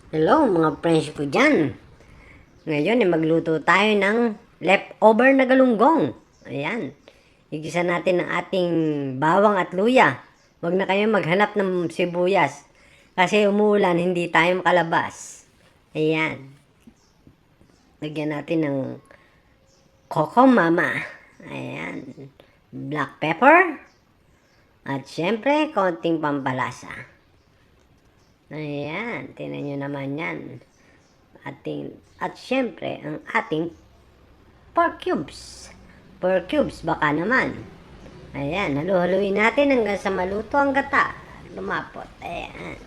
Hello mga friends ko dyan. Ngayon magluto tayo ng leftover na galunggong. Ayan. Igisa natin ang ating bawang at luya. Huwag na kayo maghanap ng sibuyas. Kasi umuulan, hindi tayo makalabas. Ayan. Lagyan natin ng coco mama. Ayan. Black pepper. At syempre, konting pampalasa. Ayan, tingnan nyo naman yan. At syempre, ang ating pork cubes. Pork cubes, baka naman. Ayan, halu-haluin natin hanggang sa maluto ang gata. Lumapot, ayan.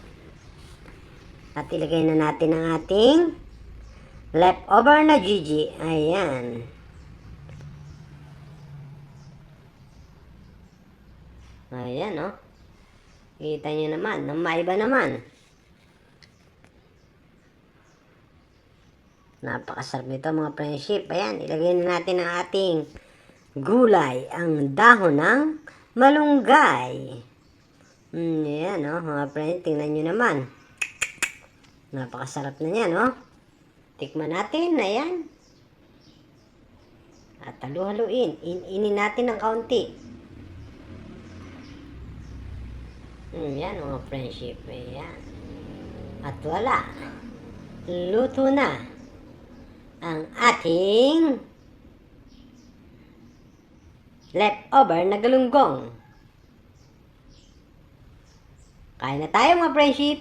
At ilagay na natin ang ating leftover na Gigi. Ayan. Ayan, oh. Kita nyo naman, maiba naman. Napakasarap nito mga friendship. Ayan, ilagay na natin ang ating gulay, ang dahon ng malunggay. Ayan, oh, mga friends, tingnan nyo naman. Napakasarap na yan, oh. Tikman natin, ayan. At halu-haluin. Inin natin ng kaunti. Ayan, mga friendship. Ayan. At wala. Luto na ang ating leftover na galunggong. Kain na tayo mga friendship.